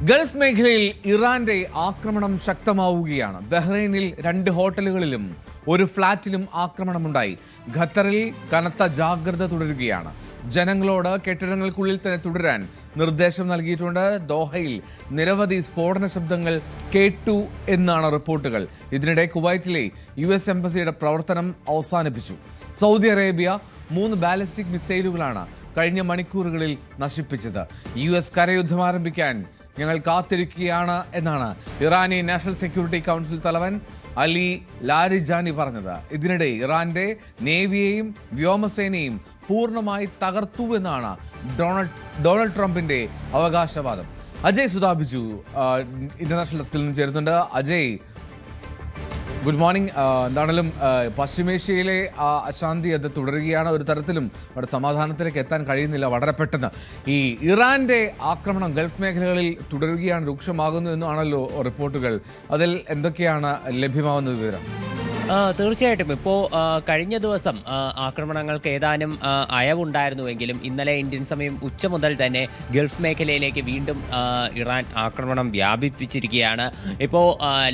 Gulf മേഖലയിൽ ഇറാന്റെ ആക്രമണം ശക്തമാവുകയാണ്. ബഹ്റൈനിൽ 2 ഹോട്ടലുകളിലും 1 ഫ്ളാറ്റിലും ആക്രമണമുണ്ടായി. ഖത്തറിൽ കനത്ത ജാഗ്രത തുടരുകയാണ്. ജനങ്ങളോട് കെട്ടിടങ്ങൾക്കുള്ളിൽ തന്നെ തുടരാൻ നിർദ്ദേശം നൽകിയിട്ടുണ്ട്. ദോഹയിൽ നിരവധി സ്ഫോടന ശബ്ദങ്ങൾ കേട്ടു എന്നാണ് റിപ്പോർട്ടുകൾ. ഇതിനിടെ കുവൈറ്റിലെ US എംബസിയുടെ പ്രവർത്തനം അവസാനിപ്പിച്ചു. സൗദി അറേബ്യ 3 ബാലിസ്റ്റിക് മിസൈലുകളാണ് കഴിഞ്ഞ മണിക്കൂറുകളിൽ നശിപ്പിച്ചത്. US കരയുദ്ധം ആരംഭിക്കാൻ ഞങ്ങൾ കാത്തിരിക്കുകയാണ് എന്നാണ് ഇറാനി നാഷണൽ സെക്യൂരിറ്റി കൗൺസിൽ തലവൻ അലി ലാരിജാനി പറഞ്ഞത്. ഇതിനിടെ ഇറാന്റെ നേവിയെയും വ്യോമസേനയും പൂർണ്ണമായി തകർത്തുവെന്നാണ് ഡൊണാൾഡ് ട്രംപിന്റെ അവകാശവാദം. അജയ് സുധാബിജു ഇന്റർനാഷണൽ ഡെസ്കിൽ നിന്ന് ചേരുന്നുണ്ട്. Ajay, good morning. എന്താണെങ്കിലും പശ്ചിമേഷ്യയിലെ അശാന്തി അത് തുടരുകയാണ്. ഒരു തരത്തിലും അവിടെ സമാധാനത്തിലേക്ക് എത്താൻ കഴിയുന്നില്ല. വളരെ പെട്ടെന്ന് ഈ ഇറാന്റെ ആക്രമണം ഗൾഫ് മേഖലകളിൽ തുടരുകയാണ്, രൂക്ഷമാകുന്നു എന്നാണല്ലോ റിപ്പോർട്ടുകൾ. അതിൽ എന്തൊക്കെയാണ് ലഭ്യമാകുന്ന വിവരം? തീർച്ചയായിട്ടും ഇപ്പോൾ കഴിഞ്ഞ ദിവസം ആക്രമണങ്ങൾക്ക് ഏതാനും അയവുണ്ടായിരുന്നുവെങ്കിലും ഇന്നലെ ഇന്ത്യൻ സമയം ഉച്ച മുതൽ തന്നെ ഗൾഫ് മേഖലയിലേക്ക് വീണ്ടും ഇറാൻ ആക്രമണം വ്യാപിപ്പിച്ചിരിക്കുകയാണ്. ഇപ്പോൾ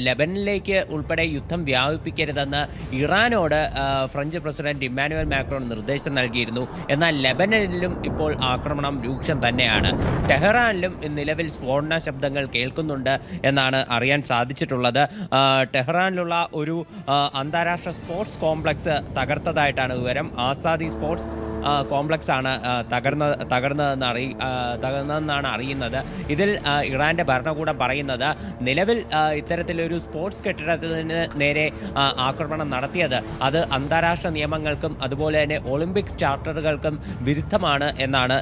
ലെബനനിലേക്ക് ഉൾപ്പെടെ യുദ്ധം വ്യാപിപ്പിക്കരുതെന്ന് ഇറാനോട് ഫ്രഞ്ച് പ്രസിഡന്റ് ഇമ്മാനുവൽ മാക്രോൺ നിർദ്ദേശം നൽകിയിരുന്നു. എന്നാൽ ലെബനനിലും ഇപ്പോൾ ആക്രമണം രൂക്ഷം തന്നെയാണ്. ടെഹ്റാനിലും നിലവിൽ സ്ഫോടന ശബ്ദങ്ങൾ കേൾക്കുന്നുണ്ട് എന്നാണ് അറിയാൻ സാധിച്ചിട്ടുള്ളത്. ടെഹ്റാനിലുള്ള ഒരു അന്താരാഷ്ട്ര സ്പോർട്സ് കോംപ്ലക്സ് തകർത്തതായിട്ടാണ് വിവരം. ആസാദി സ്പോർട്സ് കോംപ്ലക്സ് ആണ് തകർന്നതെന്നാണ് അറിയുന്നത്. ഇതിൽ ഇറാന്റെ ഭരണകൂടം പറയുന്നത് നിലവിൽ ഇത്തരത്തിലൊരു സ്പോർട്സ് കെട്ടിടത്തിന് നേരെ ആക്രമണം നടത്തിയത് അത് അന്താരാഷ്ട്ര നിയമങ്ങൾക്കും അതുപോലെ തന്നെ ഒളിമ്പിക്സ് ചാർട്ടറുകൾക്കും വിരുദ്ധമാണ് എന്നാണ്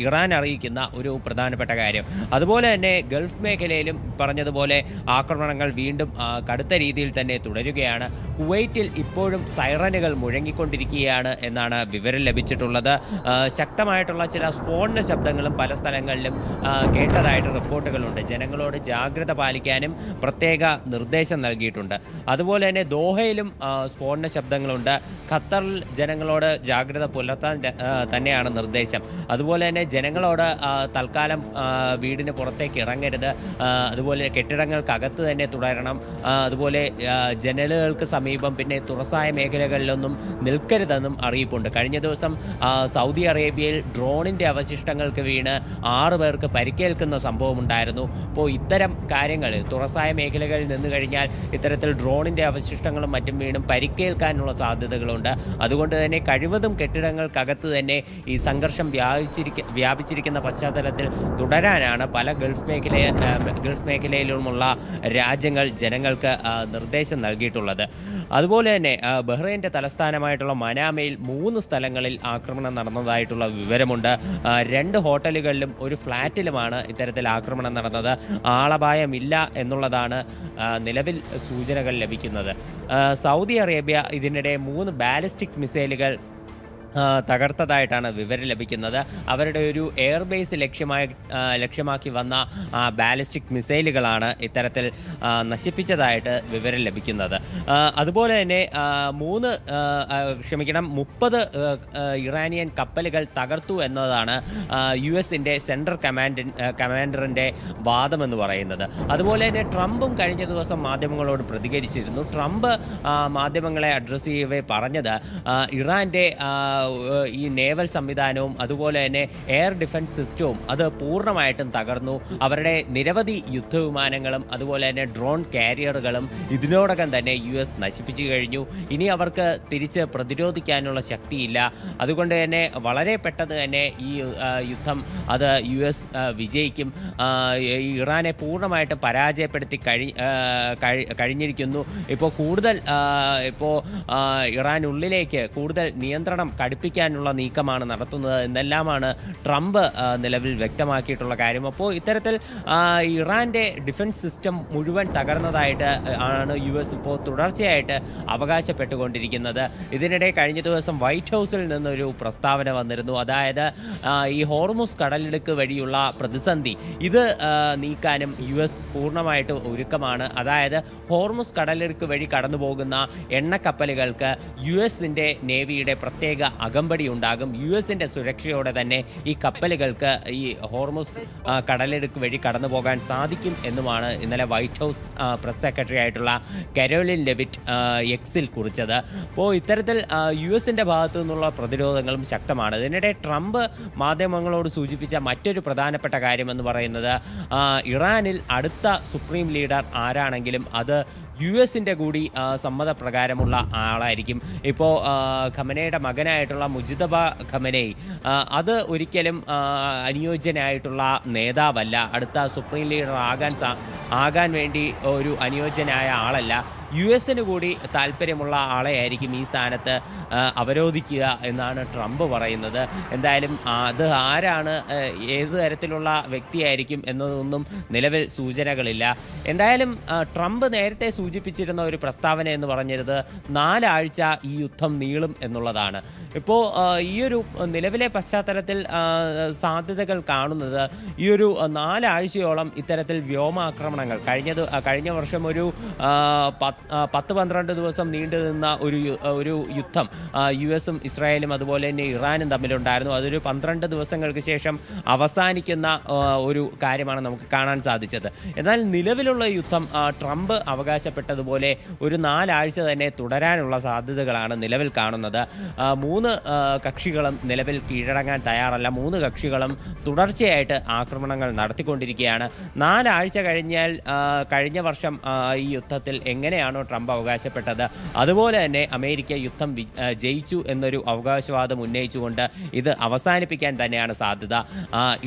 ഇറാൻ അറിയിക്കുന്ന ഒരു പ്രധാനപ്പെട്ട കാര്യം. അതുപോലെ തന്നെ ഗൾഫ് മേഖലയിലും പറഞ്ഞതുപോലെ ആക്രമണങ്ങൾ വീണ്ടും കടുത്ത രീതിയിൽ തന്നെ തുടരുകയാണ്. കുവൈറ്റിൽ ഇപ്പോഴും സൈറനുകൾ മുഴങ്ങിക്കൊണ്ടിരിക്കുകയാണ് എന്നാണ് വിവരം ലഭിച്ചിട്ടുള്ളത്. ശക്തമായിട്ടുള്ള ചില സ്ഫോടന ശബ്ദങ്ങളും പല സ്ഥലങ്ങളിലും കേട്ടതായിട്ട് റിപ്പോർട്ടുകളുണ്ട്. ജനങ്ങളോട് ജാഗ്രത പാലിക്കാനും പ്രത്യേക നിർദ്ദേശം നൽകിയിട്ടുണ്ട്. അതുപോലെ തന്നെ ദോഹയിലും സ്ഫോടന ശബ്ദങ്ങളുണ്ട്. ഖത്തറിൽ ജനങ്ങളോട് ജാഗ്രത പുലർത്താൻ തന്നെയാണ് നിർദ്ദേശം. അതുപോലെ തന്നെ ജനങ്ങളോട് തൽക്കാലം വീടിന് പുറത്തേക്ക് ഇറങ്ങരുത്, അതുപോലെ കെട്ടിടങ്ങൾക്കകത്ത് തന്നെ തുടരണം, അതുപോലെ ജനലുകൾക്ക് സമീപം പിന്നെ തുറസായ മേഖലകളിലൊന്നും നിൽക്കരുതെന്നും അറിയിപ്പുണ്ട്. കഴിഞ്ഞ ദിവസം സൗദി അറേബ്യയിൽ ഡ്രോണിൻ്റെ അവശിഷ്ടങ്ങൾക്ക് വീണ് 6 പേർക്ക് പരിക്കേൽക്കുന്ന സംഭവം ഉണ്ടായിരുന്നു. അപ്പോൾ ഇത്തരം കാര്യങ്ങൾ തുറസായ മേഖലകളിൽ നിന്ന് കഴിഞ്ഞാൽ ഇത്തരത്തിൽ ഡ്രോണിൻ്റെ അവശിഷ്ടങ്ങളും മറ്റും വീണും പരിക്കേൽക്കാനുള്ള സാധ്യതകളുണ്ട്. അതുകൊണ്ട് തന്നെ കഴിവതും കെട്ടിടങ്ങൾക്കകത്ത് തന്നെ ഈ സംഘർഷം വ്യാപിച്ചിരിക്കുന്ന പശ്ചാത്തലത്തിൽ തുടരാനാണ് പല ഗൾഫ് മേഖലയിലുമുള്ള രാജ്യങ്ങൾ ജനങ്ങൾക്ക് നിർദ്ദേശം നൽകിയിട്ടുള്ളത്. അതുപോലെ തന്നെ ബഹ്റൈൻ്റെ തലസ്ഥാനമായിട്ടുള്ള മനാമയിൽ 3 സ്ഥലങ്ങളിൽ ആക്രമണം നടന്നതായിട്ടുള്ള വിവരമുണ്ട്. 2 ഹോട്ടലുകളിലും 1 ഫ്ളാറ്റിലുമാണ് ഇത്തരത്തിൽ ആക്രമണം നടന്നത്. ആളപായമില്ല എന്നുള്ളതാണ് നിലവിൽ സൂചനകൾ ലഭിക്കുന്നത്. സൗദി അറേബ്യ ഇതിനിടെ 3 ബാലിസ്റ്റിക് മിസൈലുകൾ തകർത്തതായിട്ടാണ് വിവരം ലഭിക്കുന്നത്. അവരുടെ ഒരു എയർബേസ് ലക്ഷ്യമാക്കി വന്ന ബാലിസ്റ്റിക് മിസൈലുകളാണ് ഇത്തരത്തിൽ നശിപ്പിച്ചതായിട്ട് വിവരം ലഭിക്കുന്നത്. അതുപോലെ തന്നെ 30 ഇറാനിയൻ കപ്പലുകൾ തകർത്തു എന്നതാണ് US-ൻ്റെ സെൻട്രൽ കമാൻഡറിൻ്റെ വാദമെന്ന് പറയുന്നത്. അതുപോലെ തന്നെ ട്രംപും കഴിഞ്ഞ ദിവസം മാധ്യമങ്ങളോട് പ്രതികരിച്ചിരുന്നു. ട്രംപ് മാധ്യമങ്ങളെ അഡ്രസ്സ് ചെയ്യവേ പറഞ്ഞത് ഇറാൻ്റെ ഈ നേവൽ സംവിധാനവും അതുപോലെ തന്നെ എയർ ഡിഫൻസ് സിസ്റ്റവും അത് പൂർണ്ണമായിട്ടും തകർന്നു. അവരുടെ നിരവധി യുദ്ധവിമാനങ്ങളും അതുപോലെ തന്നെ ഡ്രോൺ കാരിയറുകളും ഇതിനോടകം തന്നെ US നശിപ്പിച്ചു കഴിഞ്ഞു. ഇനി അവർക്ക് തിരിച്ച് പ്രതിരോധിക്കാനുള്ള ശക്തിയില്ല. അതുകൊണ്ട് തന്നെ വളരെ പെട്ടെന്ന് തന്നെ ഈ യുദ്ധം അത് US വിജയിക്കും. ഇറാനെ പൂർണ്ണമായിട്ട് പരാജയപ്പെടുത്തി കഴിഞ്ഞിരിക്കുന്നു. ഇപ്പോൾ ഇറാനുള്ളിലേക്ക് കൂടുതൽ നിയന്ത്രണം കടുപ്പിക്കാനുള്ള നീക്കമാണ് നടത്തുന്നത് എന്നെല്ലാമാണ് ട്രംപ് നിലവിൽ വ്യക്തമാക്കിയിട്ടുള്ള കാര്യം. അപ്പോൾ ഇത്തരത്തിൽ ഇറാൻ്റെ ഡിഫൻസ് സിസ്റ്റം മുഴുവൻ തകർന്നതായിട്ട് ആണ് US ഇപ്പോൾ തുടർച്ചയായിട്ട് അവകാശപ്പെട്ടുകൊണ്ടിരിക്കുന്നത്. ഇതിനിടെ കഴിഞ്ഞ ദിവസം വൈറ്റ് ഹൗസിൽ നിന്നൊരു പ്രസ്താവന വന്നിരുന്നു. അതായത് ഈ ഹോർമുസ് കടലിടുക്ക് വഴിയുള്ള പ്രതിസന്ധി ഇത് നീക്കാനും US പൂർണ്ണമായിട്ട് ഒരുക്കമാണ്. അതായത് ഹോർമുസ് കടലിടുക്ക് വഴി കടന്നു പോകുന്ന എണ്ണക്കപ്പലുകൾക്ക് US-ൻ്റെ നേവിയുടെ പ്രത്യേക അകമ്പടി ഉണ്ടാകും. US-ന്റെ സുരക്ഷയോടെ തന്നെ ഈ കപ്പലുകൾക്ക് ഈ ഹോർമുസ് കടലിടുക്ക് വഴി കടന്നു പോകാൻ സാധിക്കും എന്നുമാണ് ഇന്നലെ വൈറ്റ് ഹൗസ് പ്രസ് സെക്രട്ടറി ആയിട്ടുള്ള കരോലിൻ ലെവിറ്റ് എക്സിൽ കുറിച്ചത്. അപ്പോൾ ഇത്തരത്തിൽ US-ന്റെ ഭാഗത്തു നിന്നുള്ള പ്രതിരോധങ്ങളും ശക്തമാണ്. ഇതിനിടെ ട്രംപ് മാധ്യമങ്ങളോട് സൂചിപ്പിച്ച മറ്റൊരു പ്രധാനപ്പെട്ട കാര്യമെന്ന് പറയുന്നത് ഇറാനിൽ അടുത്ത സുപ്രീം ലീഡർ ആരാണെങ്കിലും അത് US-ന്റെ കൂടി സമ്മതപ്രകാരമുള്ള ആളായിരിക്കും. ഇപ്പോൾ ഖമനയുടെ മകനായിട്ടുള്ള മുജിതബ ഖമനൈ അത് ഒരിക്കലും അനുയോജ്യനായിട്ടുള്ള നേതാവല്ല. അടുത്ത സുപ്രീം ലീഡർ ആകാൻ വേണ്ടി ഒരു അനുയോജ്യനായ ആളല്ല. US-ന് കൂടി താല്പര്യമുള്ള ആളെയായിരിക്കും ഈ സ്ഥാനത്ത് അവരോധിക്കുക എന്നാണ് ട്രംപ് പറയുന്നത്. എന്തായാലും അത് ആരാണ്, ഏത് തരത്തിലുള്ള വ്യക്തിയായിരിക്കും എന്നതൊന്നും നിലവിൽ സൂചനകളില്ല. എന്തായാലും ട്രംപ് നേരത്തെ സൂചിപ്പിച്ചിരുന്ന ഒരു പ്രസ്താവന എന്ന് പറഞ്ഞിരുന്നത് 4 ആഴ്ച ഈ യുദ്ധം നീളും എന്നുള്ളതാണ്. ഇപ്പോൾ ഈ ഒരു നിലവിലെ പശ്ചാത്തലത്തിൽ സാധ്യതകൾ കാണുന്നത് ഈ ഒരു 4 ആഴ്ചയോളം ഇത്തരത്തിൽ വ്യോമാക്രമണങ്ങൾ കഴിഞ്ഞ വർഷം ഒരു 10-12 ദിവസം നീണ്ടു നിന്ന ഒരു യുദ്ധം US-ഉം ഇസ്രായേലും അതുപോലെ തന്നെ ഇറാനും തമ്മിലുണ്ടായിരുന്നു. അതൊരു 12 ദിവസങ്ങൾക്ക് ശേഷം അവസാനിക്കുന്ന ഒരു കാര്യമാണ് നമുക്ക് കാണാൻ സാധിച്ചത്. എന്നാൽ നിലവിലുള്ള യുദ്ധം ട്രംപ് അവകാശപ്പെട്ടതുപോലെ ഒരു 4 ആഴ്ച തന്നെ തുടരാനുള്ള സാധ്യതകളാണ് നിലവിൽ കാണുന്നത്. 3 കക്ഷികളും നിലവിൽ കീഴടങ്ങാൻ തയ്യാറല്ല. 3 കക്ഷികളും തുടർച്ചയായിട്ട് ആക്രമണങ്ങൾ നടത്തിക്കൊണ്ടിരിക്കുകയാണ്. 4 ആഴ്ച കഴിഞ്ഞാൽ കഴിഞ്ഞ വർഷം ഈ യുദ്ധത്തിൽ എങ്ങനെയാണോ ട്രംപ് അവകാശപ്പെട്ടത് അതുപോലെ തന്നെ അമേരിക്ക യുദ്ധം ജയിച്ചു എന്നൊരു അവകാശവാദം ഉന്നയിച്ചുകൊണ്ട് ഇത് അവസാനിപ്പിക്കാൻ തന്നെയാണ് സാധ്യത.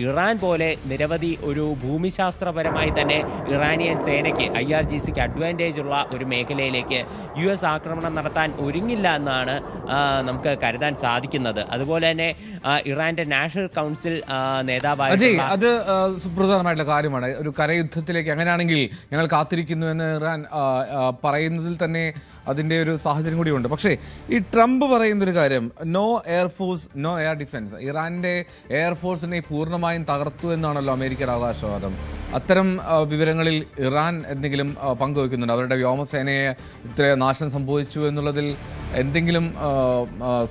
ഇറാൻ പോലെ നിരവധി ഒരു ഭൂമിശാസ്ത്രപരമായി തന്നെ ഇറാനിയൻ സേനയ്ക്ക് IRGCക്ക് അഡ്വാൻറ്റേജ് ഉള്ള ഒരു മേഖലയിലേക്ക് US ആക്രമണം നടത്താൻ ഒരുങ്ങില്ല എന്നാണ് നമുക്ക് കരുതാൻ സാധിക്കുന്നത്. അതുപോലെ തന്നെ ഇറാന്റെ നാഷണൽ കൗൺസിൽ നേതാവായ അത് സുപ്രധാനമായിട്ടുള്ള കാര്യമാണ്. ഒരു കരയുദ്ധത്തിലേക്ക് അങ്ങനെയാണെങ്കിൽ ഞങ്ങൾ കാത്തിരിക്കുന്നു എന്ന് ഇറാൻ പറയുന്നതിൽ തന്നെ അതിൻ്റെ ഒരു സാഹചര്യം കൂടിയുണ്ട്. പക്ഷേ ഈ ട്രംപ് പറയുന്നൊരു കാര്യം, no air force no air defence, ഇറാൻ്റെ എയർഫോഴ്സിനെ പൂർണ്ണമായും തകർത്തു എന്നാണല്ലോ അമേരിക്കയുടെ അവകാശവാദം. അത്തരം വിവരങ്ങളിൽ ഇറാൻ എന്തെങ്കിലും പങ്കുവയ്ക്കുന്നുണ്ട്? അവരുടെ വ്യോമസേനയെ ഇത്ര നാശം സംഭവിച്ചു എന്നുള്ളതിൽ എന്തെങ്കിലും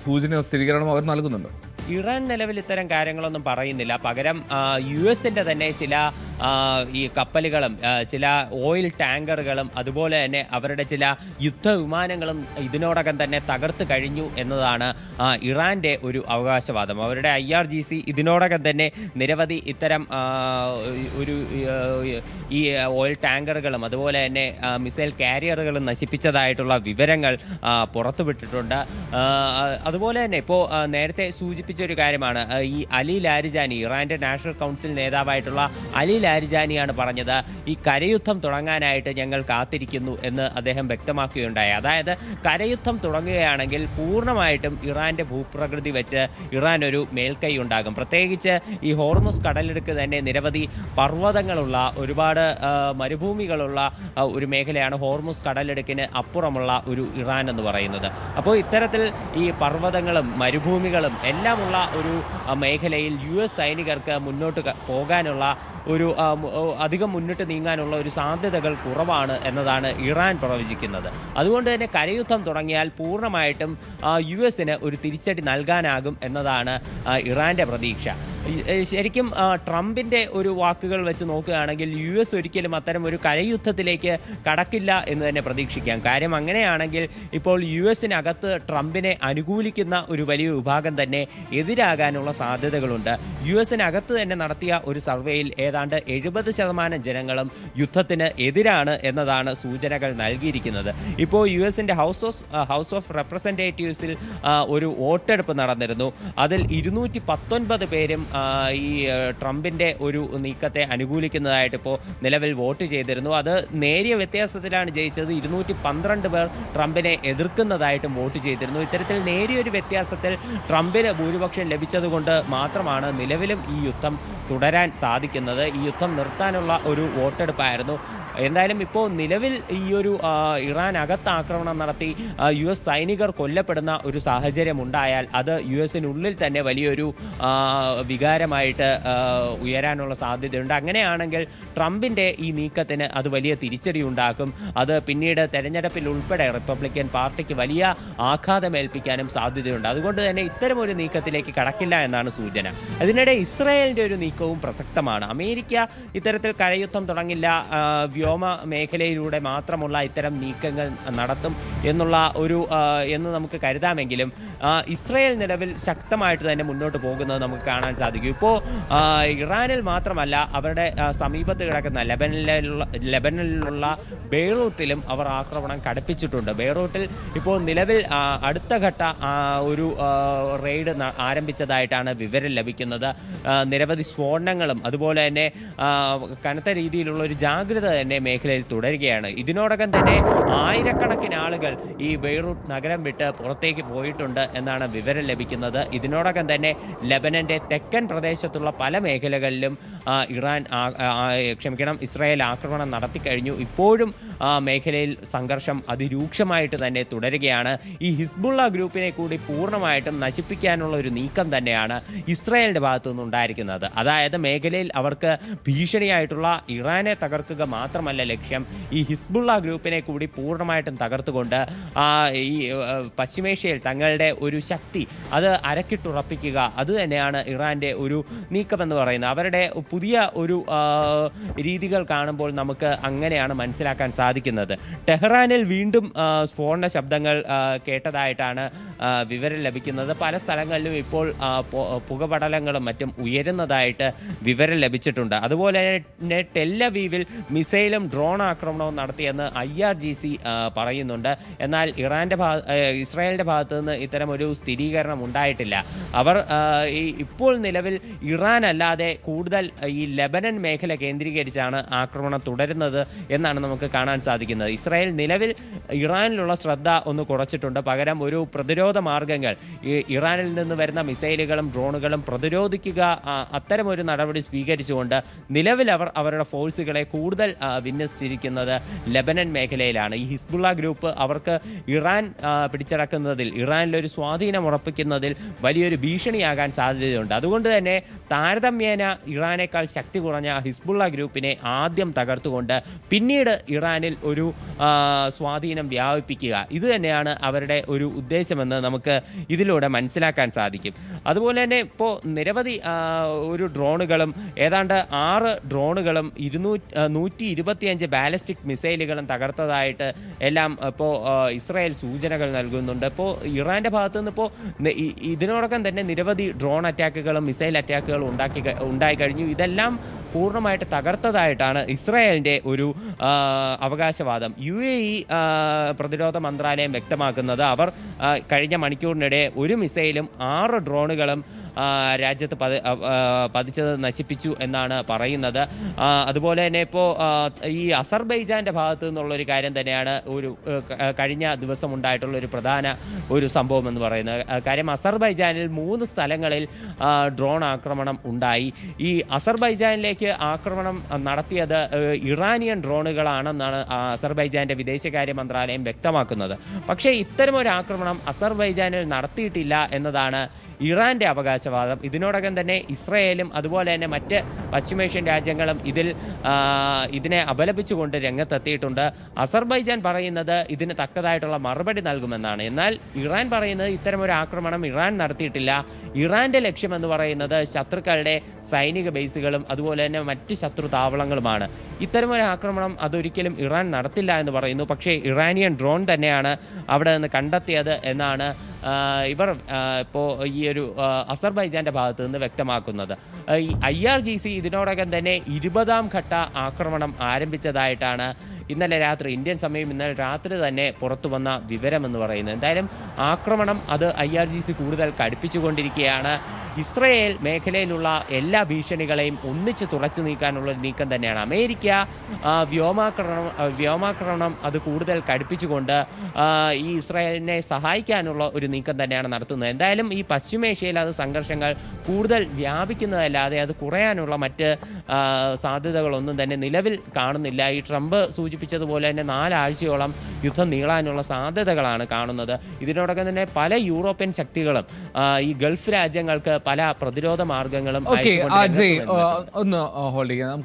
സൂചനയോ സ്ഥിരീകരണമോ അവർ നൽകുന്നുണ്ടോ? ഇറാൻ നിലവിൽ ഇത്തരം കാര്യങ്ങളൊന്നും പറയുന്നില്ല. പകരം US-ന്റെ തന്നെ ചില ഈ കപ്പലുകളും ചില ഓയിൽ ടാങ്കറുകളും അതുപോലെ തന്നെ അവരുടെ ചില യുദ്ധവിമാനങ്ങളും ഇതിനോടകം തന്നെ തകർത്ത് കഴിഞ്ഞു എന്നതാണ് ഇറാൻ്റെ ഒരു അവകാശവാദം. അവരുടെ IRGC ഇതിനോടകം തന്നെ നിരവധി ഇത്തരം ഒരു ഈ ഓയിൽ ടാങ്കറുകളും അതുപോലെ തന്നെ മിസൈൽ കാരിയറുകളും നശിപ്പിച്ചതായിട്ടുള്ള വിവരങ്ങൾ പുറത്തുവിട്ടിട്ടുണ്ട്. അതുപോലെ തന്നെ ഇപ്പോൾ നേരത്തെ സൂചിപ്പിച്ച ഒരു കാര്യമാണ് ഈ അലി ലാരിജാനി, ഇറാന്റെ നാഷണൽ കൗൺസിൽ നേതാവായിട്ടുള്ള അലി ലാരിജാനിയാണ് പറഞ്ഞത് ഈ കരയുദ്ധം തുടങ്ങാനായിട്ട് ഞങ്ങൾ കാത്തിരിക്കുന്നു എന്ന് അദ്ദേഹം വ്യക്തമാക്കുകയുണ്ടായി. അതായത് കരയുദ്ധം തുടങ്ങുകയാണെങ്കിൽ പൂർണ്ണമായിട്ടും ഇറാന്റെ ഭൂപ്രകൃതി വെച്ച് ഇറാൻ ഒരു മേൽക്കൈ ഉണ്ടാകും. പ്രത്യേകിച്ച് ഈ ഹോർമുസ് കടലിടുക്ക് തന്നെ നിരവധി പർവ്വതങ്ങളുള്ള ഒരുപാട് മരുഭൂമികളുള്ള ഒരു മേഖലയാണ് ഹോർമുസ് കടലിടുക്കിന് അപ്പുറമുള്ള ഒരു ഇറാൻ എന്ന് പറയുന്നത്. അപ്പോൾ ഇത്തരത്തിൽ ഈ പർവ്വതങ്ങളും മരുഭൂമികളും എല്ലാം ഒരു മേഖലയിൽ US സൈനികർക്ക് മുന്നോട്ട് പോകാനുള്ള ഒരു അധികം മുന്നിട്ട് നീങ്ങാനുള്ള ഒരു സാധ്യതകൾ കുറവാണ് എന്നതാണ് ഇറാൻ പ്രവചിക്കുന്നത്. അതുകൊണ്ട് തന്നെ കരയുദ്ധം തുടങ്ങിയാൽ പൂർണ്ണമായിട്ടും US-ന് ഒരു തിരിച്ചടി നൽകാനാകും എന്നതാണ് ഇറാൻ്റെ പ്രതീക്ഷ. ശരിക്കും ട്രംപിൻ്റെ ഒരു വാക്കുകൾ വെച്ച് നോക്കുകയാണെങ്കിൽ US ഒരിക്കലും അത്തരം ഒരു കരയുദ്ധത്തിലേക്ക് കടക്കില്ല എന്ന് തന്നെ പ്രതീക്ഷിക്കാം. കാര്യം അങ്ങനെയാണെങ്കിൽ ഇപ്പോൾ US-നകത്ത് ട്രംപിനെ അനുകൂലിക്കുന്ന ഒരു വലിയ വിഭാഗം തന്നെ എതിരാകാനുള്ള സാധ്യതകളുണ്ട്. US-നകത്ത് തന്നെ നടത്തിയ ഒരു സർവേയിൽ ഏതാണ്ട് 70% ജനങ്ങളും യുദ്ധത്തിന് എതിരാണ് എന്നതാണ് സൂചനകൾ നൽകിയിരിക്കുന്നത്. ഇപ്പോൾ US-ന്റെ ഹൗസ് ഓഫ് റെപ്രസെൻറ്റേറ്റീവ്സിൽ ഒരു വോട്ടെടുപ്പ് നടന്നിരുന്നു. അതിൽ 219 പേരും ഈ ട്രംപിൻ്റെ ഒരു നീക്കത്തെ അനുകൂലിക്കുന്നതായിട്ട് ഇപ്പോൾ നിലവിൽ വോട്ട് ചെയ്തിരുന്നു. അത് നേരിയ വ്യത്യാസത്തിലാണ് ജയിച്ചത്. 212 പേർ ട്രംപിനെ എതിർക്കുന്നതായിട്ടും വോട്ട് ചെയ്തിരുന്നു. ഇത്തരത്തിൽ നേരിയൊരു വ്യത്യാസത്തിൽ ട്രംപിന് ഭൂരിപക്ഷം ലഭിച്ചതുകൊണ്ട് മാത്രമാണ് നിലവിലും ഈ യുദ്ധം തുടരാൻ സാധിക്കുന്നത്. ഈ യുദ്ധം നിർത്താനുള്ള ഒരു വോട്ടെടുപ്പായിരുന്നു. എന്തായാലും ഇപ്പോൾ നിലവിൽ ഈ ഒരു ഇറാൻ അകത്ത് ആക്രമണം നടത്തി US സൈനികർ കൊല്ലപ്പെടുന്ന ഒരു സാഹചര്യം ഉണ്ടായാൽ അത് US-നുള്ളിൽ തന്നെ വലിയൊരു വികാരമായിട്ട് ഉയരാനുള്ള സാധ്യതയുണ്ട്. അങ്ങനെയാണെങ്കിൽ ട്രംപിൻ്റെ ഈ നീക്കത്തിന് അത് വലിയ തിരിച്ചടി ഉണ്ടാക്കും. അത് പിന്നീട് തെരഞ്ഞെടുപ്പിൽ ഉൾപ്പെടെ റിപ്പബ്ലിക്കൻ പാർട്ടിക്ക് വലിയ ആഘാതമേൽപ്പിക്കാനും സാധ്യതയുണ്ട്. അതുകൊണ്ട് തന്നെ ഇത്തരമൊരു നീക്കത്തിലേക്ക് കടക്കില്ല എന്നാണ് സൂചന. അതിനിടെ ഇസ്രായേലിൻ്റെ ഒരു നീക്കവും പ്രസക്തമാണ്. അമേരിക്ക ഇത്തരത്തിൽ കരയുദ്ധം തുടങ്ങില്ല, വ്യോമ മേഖലയിലൂടെ മാത്രമുള്ള ഇത്തരം നീക്കങ്ങൾ നടത്തും എന്ന് നമുക്ക് കരുതാമെങ്കിലും ഇസ്രായേൽ നിലവിൽ ശക്തമായിട്ട് തന്നെ മുന്നോട്ട് പോകുന്നത് നമുക്ക് കാണാൻ സാധിക്കും. ഇപ്പോൾ ഇറാനിൽ മാത്രമല്ല, അവരുടെ സമീപത്ത് കിടക്കുന്ന ലെബനനിലുള്ള ബെയ്റൂട്ടിലും അവർ ആക്രമണം കടുപ്പിച്ചിട്ടുണ്ട്. ബെയ്റൂട്ടിൽ ഇപ്പോൾ നിലവിൽ അടുത്ത ഘട്ട ഒരു റെയ്ഡ് ആരംഭിച്ചതായിട്ടാണ് വിവരം ലഭിക്കുന്നത്. നിരവധി സ്ഫോടനങ്ങളും അതുപോലെ തന്നെ കനത്ത രീതിയിലുള്ള ഒരു ജാഗ്രത തന്നെ മേഖലയിൽ തുടരുകയാണ്. ഇതിനോടകം തന്നെ ആയിരക്കണക്കിന് ആളുകൾ ഈ ബെയ്റൂട്ട് നഗരം വിട്ട് പുറത്തേക്ക് പോയിട്ടുണ്ട് എന്നാണ് വിവരം ലഭിക്കുന്നത്. ഇതിനോടകം തന്നെ ലെബനന്റെ തെക്കൻ പ്രദേശത്തുള്ള പല മേഖലകളിലും ഇസ്രായേൽ ആക്രമണം നടത്തിക്കഴിഞ്ഞു. ഇപ്പോഴും മേഖലയിൽ സംഘർഷം അതിരൂക്ഷമായിട്ട് തന്നെ തുടരുകയാണ്. ഈ ഹിസ്ബുള്ള ഗ്രൂപ്പിനെ കൂടി പൂർണ്ണമായിട്ടും നശിപ്പിക്കാനുള്ള ഒരു നീക്കം തന്നെയാണ് ഇസ്രായേലിൻ്റെ ഭാഗത്തു നിന്നുണ്ടായിരിക്കുന്നത്. അതായത് മേഖലയിൽ അവർക്ക് ഭീഷണിയായിട്ടുള്ള ഇറാനെ തകർക്കുക മാത്രമല്ല ലക്ഷ്യം, ഈ ഹിസ്ബുള്ള ഗ്രൂപ്പിനെ കൂടി പൂർണ്ണമായിട്ടും തകർത്തുകൊണ്ട് ഈ പശ്ചിമേഷ്യയിൽ തങ്ങളുടെ ഒരു ശക്തി അത് അരക്കിട്ടുറപ്പിക്കുക, അത് തന്നെയാണ് ഇറാൻ്റെ ഒരു നീക്കമെന്ന് പറയുന്നത്. അവരുടെ പുതിയ ഒരു രീതികൾ കാണുമ്പോൾ നമുക്ക് അങ്ങനെയാണ് മനസ്സിലാക്കാൻ സാധിക്കുന്നത്. ടെഹ്റാനിൽ വീണ്ടും സ്ഫോടന ശബ്ദങ്ങൾ കേട്ടതായിട്ടാണ് വിവരം ലഭിക്കുന്നത്. പല സ്ഥലങ്ങളിലും ഇപ്പോൾ പുകപടലങ്ങളും മറ്റും ഉയരുന്നതായിട്ട് വിവരം ലഭിച്ചിട്ടുണ്ട്. അതുപോലെ തന്നെ ടെല്ലവീവിൽ മിസൈലും ഡ്രോൺ ആക്രമണവും നടത്തിയെന്ന് IRGC പറയുന്നുണ്ട്. എന്നാൽ ഇസ്രായേലിൻ്റെ ഭാഗത്തു നിന്ന് ഇത്തരം ഒരു സ്ഥിരീകരണം ഉണ്ടായിട്ടില്ല. അവർ ഇപ്പോൾ നിലവിൽ ഇറാൻ അല്ലാതെ കൂടുതൽ ഈ ലെബനൻ മേഖല കേന്ദ്രീകരിച്ചാണ് ആക്രമണം തുടരുന്നത് എന്നാണ് നമുക്ക് കാണാൻ സാധിക്കുന്നത്. ഇസ്രായേൽ നിലവിൽ ഇറാനിലുള്ള ശ്രദ്ധ ഒന്ന് കുറച്ചിട്ടുണ്ട്. പകരം ഒരു പ്രതിരോധ മാർഗങ്ങൾ, ഇറാനിൽ നിന്ന് വരുന്ന മിസൈലുകളും ഡ്രോണുകളും പ്രതിരോധിക്കുക, അത്തരമൊരു നടപടി സ്വീകരിച്ചുകൊണ്ട് നിലവിൽ അവർ അവരുടെ ഫോഴ്സുകളെ കൂടുതൽ വിന്യസിച്ചിരിക്കുന്നത് ലെബനൻ മേഖലയിലാണ്. ഈ ഹിസ്ബുള്ള ഗ്രൂപ്പ് അവർക്ക് ഇറാൻ പിടിച്ചടക്കുന്നതിൽ, ഇറാനിലൊരു സ്വാധീനം ഉറപ്പിക്കുന്നതിൽ വലിയൊരു ഭീഷണിയാകാൻ സാധ്യതയുണ്ട്. അതുകൊണ്ട് തന്നെ താരതമ്യേന ഇറാനേക്കാൾ ശക്തി കുറഞ്ഞ ഹിസ്ബുള്ള ഗ്രൂപ്പിനെ ആദ്യം തകർത്തുകൊണ്ട് പിന്നീട് ഇറാനിൽ ഒരു സ്വാധീനം വ്യാപിപ്പിക്കുക, ഇത് തന്നെയാണ് അവരുടെ ഒരു ഉദ്ദേശമെന്ന് നമുക്ക് ഇതിലൂടെ മനസ്സിലാക്കാൻ സാധിക്കും. അതുപോലെ തന്നെ ഇപ്പോൾ നിരവധി ഒരു ഡ്രോണുകളും ഏതാണ്ട് 6 ഡ്രോണുകളും 125 ബാലിസ്റ്റിക് മിസൈലുകളും തകർത്തതായിട്ട് എല്ലാം ഇപ്പോൾ ഇസ്രായേൽ സൂചനകൾ നൽകുന്നുണ്ട്. ഇപ്പോൾ ഇറാൻ്റെ ഭാഗത്തു നിന്ന് ഇപ്പോൾ ഇതിനോടകം തന്നെ നിരവധി ഡ്രോൺ അറ്റാക്കുകളും മിസൈൽ അറ്റാക്കുകളും ഉണ്ടായിക്കഴിഞ്ഞു. ഇതെല്ലാം പൂർണ്ണമായിട്ട് തകർത്തതായിട്ടാണ് ഇസ്രായേലിൻ്റെ ഒരു അവകാശവാദം. UAE പ്രതിരോധ മന്ത്രാലയം വ്യക്തമാക്കുന്നത് അവർ കഴിഞ്ഞ മണിക്കൂറിനിടെ ഒരു മിസൈലും 6 ഡ്രോണുകളും രാജ്യത്ത് പതിച്ചത് നശിപ്പിച്ചു എന്നാണ് പറയുന്നത്. അതുപോലെ തന്നെ ഇപ്പോൾ ഈ അസർബൈജാൻ്റെ ഭാഗത്തു നിന്നുള്ളൊരു കാര്യം തന്നെയാണ് ഒരു കഴിഞ്ഞ ദിവസം ഉണ്ടായിട്ടുള്ള ഒരു പ്രധാന ഒരു സംഭവം എന്ന് പറയുന്നത്. കാര്യം അസർബൈജാനിൽ 3 സ്ഥലങ്ങളിൽ ഡ്രോൺ ആക്രമണം ഉണ്ടായി. ഈ അസർബൈജാനിലേക്ക് ആക്രമണം നടത്തിയത് ഇറാനിയൻ ഡ്രോണുകളാണെന്നാണ് അസർബൈജാൻ്റെ വിദേശകാര്യ മന്ത്രാലയം വ്യക്തമാക്കുന്നത്. പക്ഷേ ഇത്തരമൊരു ആക്രമണം അസർബൈജാനിൽ നടത്തിയിട്ടില്ല എന്നതാണ് ഇറാൻ്റെ അവകാശവാദം. ഇതിനോടകം തന്നെ ഇസ്രായേലും അതുപോലെ തന്നെ മറ്റ് പശ്ചിമേഷ്യൻ രാജ്യങ്ങളും ഇതിനെ അപലപിച്ചുകൊണ്ട് രംഗത്തെത്തിയിട്ടുണ്ട്. അസർബൈജാൻ പറയുന്നത് ഇതിന് തക്കതായിട്ടുള്ള മറുപടി നൽകുമെന്നാണ്. എന്നാൽ ഇറാൻ പറയുന്നത് ഇത്തരമൊരു ആക്രമണം ഇറാൻ നടത്തിയിട്ടില്ല. ഇറാൻ്റെ ലക്ഷ്യമെന്ന് പറയുന്നത് ശത്രുക്കളുടെ സൈനിക ബേസുകളും അതുപോലെ തന്നെ മറ്റ് ശത്രു താവളങ്ങളുമാണ്. ഇത്തരമൊരു ആക്രമണം അതൊരിക്കലും ഇറാൻ നടത്തില്ല എന്ന് പറയുന്നു. പക്ഷേ ഇറാനിയൻ ഡ്രോൺ തന്നെയാണ് അവിടെ നിന്ന് കണ്ടെത്തിയത് എന്നാണ് ഇവർ ഇപ്പോൾ ഈ ഒരു അസർബൈജാൻ്റെ ഭാഗത്തു നിന്ന് വ്യക്തമാക്കുന്നത്. ഈ IRGC ഇതിനോടകം തന്നെ 20ാം ഘട്ട ആക്രമണം ആരംഭിച്ചതായിട്ടാണ് ഇന്നലെ രാത്രി, ഇന്ത്യൻ സമയം ഇന്നലെ രാത്രി തന്നെ പുറത്തു വന്ന വിവരമെന്ന് പറയുന്നത്. എന്തായാലും ആക്രമണം അത് IRGC കൂടുതൽ കടുപ്പിച്ചുകൊണ്ടിരിക്കുകയാണ്. ഇസ്രായേൽ മേഖലയിലുള്ള എല്ലാ ഭീഷണികളെയും ഒന്നിച്ച് തുളച്ചു നീക്കാനുള്ള ഒരു നീക്കം തന്നെയാണ്. അമേരിക്ക വ്യോമാക്രമണം അത് കൂടുതൽ കടുപ്പിച്ചുകൊണ്ട് ഈ ഇസ്രായേലിനെ സഹായിക്കാനുള്ള ഒരു നീക്കം തന്നെയാണ് നടത്തുന്നത്. എന്തായാലും ഈ പശ്ചിമേഷ്യയിൽ അത് സംഘർഷങ്ങൾ കൂടുതൽ വ്യാപിക്കുന്നതല്ലാതെ അത് കുറയാനുള്ള മറ്റ് സാധ്യതകളൊന്നും തന്നെ നിലവിൽ കാണുന്നില്ല. ഈ ട്രംപ് സൂചിപ്പിച്ചതുപോലെ തന്നെ 4 ആഴ്ചയോളം യുദ്ധം നീളാനുള്ള സാധ്യതകളാണ് കാണുന്നത്. ഇതിനോടൊപ്പം തന്നെ പല യൂറോപ്യൻ ശക്തികളും ഈ ഗൾഫ് രാജ്യങ്ങൾക്ക് പല പ്രതിരോധ മാർഗങ്ങളും ഒന്ന് ഹോൾഡ് ചെയ്യാം.